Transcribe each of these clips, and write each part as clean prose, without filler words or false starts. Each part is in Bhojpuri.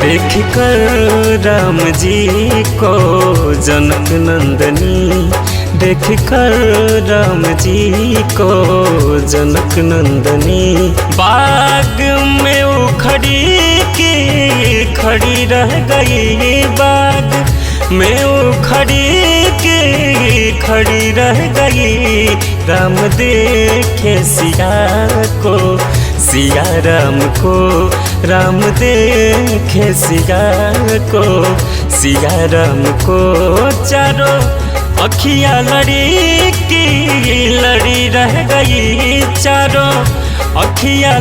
देख कर राम जी को जनक नंदनी, देख कर राम जी को जनक नंदनी। बाग में वो खड़ी रह गई, बाग में वो खड़ी रह गई। राम देखे सिया को, सिया राम को, राम देखे सिया को, सिया राम को। चारों अखियाँ लड़ी रह गई, चारों अखियाँ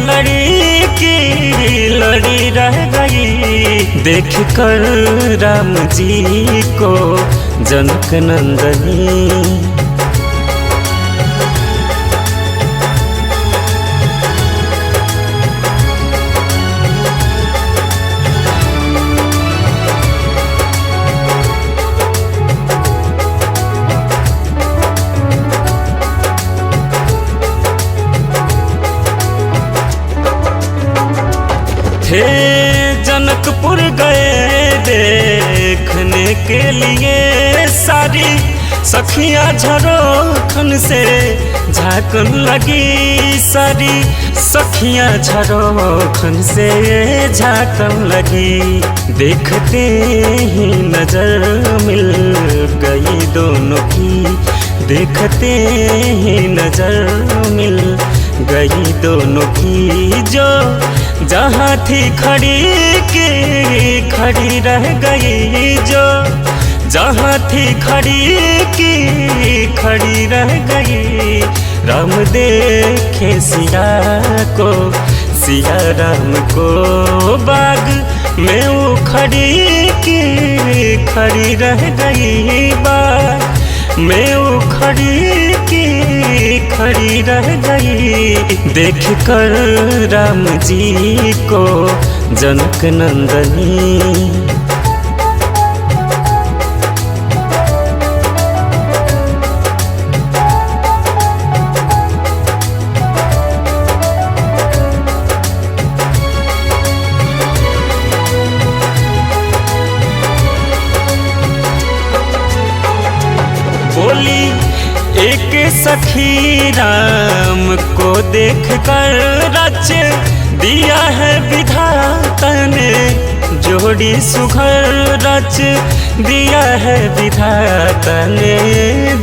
लड़ी रह गई। देख कर राम जी को जनक नंदनी। थे जनकपुर गए देखने के लिए, सारी सखियाँ झरोखन से झांकन लगी, सारी सखियाँ झरोखन से झांकन लगी। देखते ही नजर मिल गई दोनों की, देखते ही नजर मिल गई दोनों की। जो जहाँ थी खड़ी रह गई, जो जहाँ थी खड़ी रह गई। राम देखे सिया को, सिया राम को। बाग में वो खड़ी रह गई, बाग में वो खड़ी रह गई। देख कर राम जी को जनक नंदनी। बोली एक सखी राम को देख कर, रच दिया है विधाता ने जोड़ी सुघर। रच दिया है विधाता ने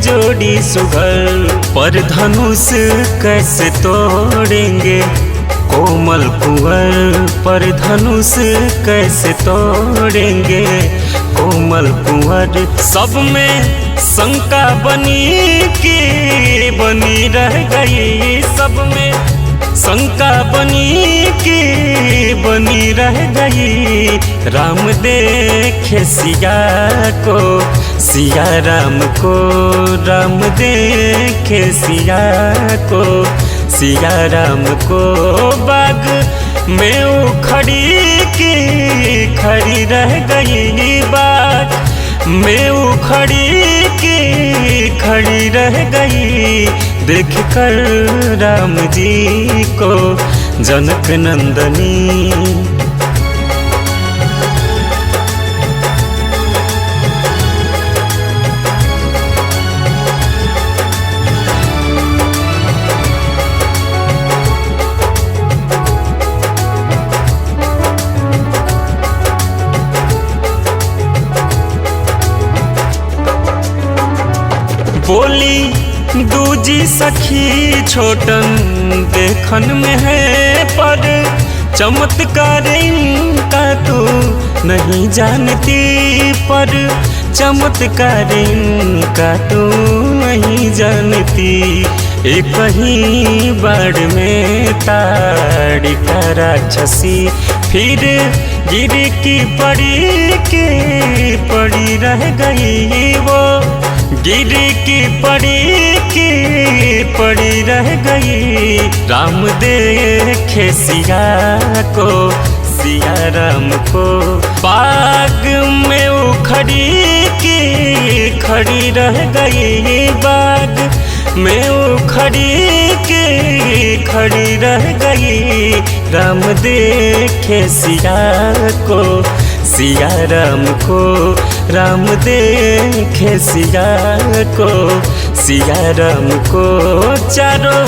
जोड़ी सुघर। पर धनुष कैसे तोड़ेंगे कोमल कुंवर, पर धनुष कैसे तोड़ेंगे कोमल कुंवर। सब में शंका बनी रह गई, सब में शंका बनी रह गई। राम देखे सिया को, सिया राम को, राम देखे सिया को, सिया राम को। बाग में वो खड़ी रह गई, बाग में वो खड़ी रह गई। देख कर राम जी को जनक नंदनी। बोली दूजी सखी छोटन देखन में है, पर चमत्कार इनका तो नहीं जानती। पर चमत्कार इनका तो नहीं जानती। एक ही बाढ़ में ताड़ी का राक्षसी, फिर गिर की पड़ी रह गई। वो गिर की पड़ी रह गई। राम देखे सिया को, सिया राम को। बाग में वो खड़ी रह गई, बाग में वो खड़ी रह गई। राम देखे सिया को, सिया राम को राम देखे सिया को, सिया राम को चारों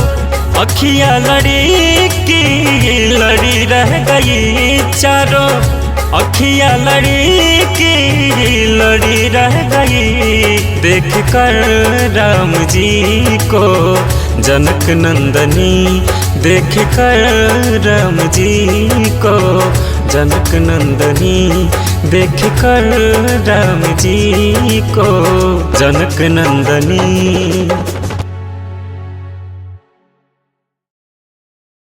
अखियाँ लड़ी की लड़ी रह गई, चारों अखियाँ लड़ी की लड़ी रह गई। देख कर राम जी को जनक नंदनी, देख कर राम जी को जनक नंदनी, देख कर राम जी को जनक नंदनी।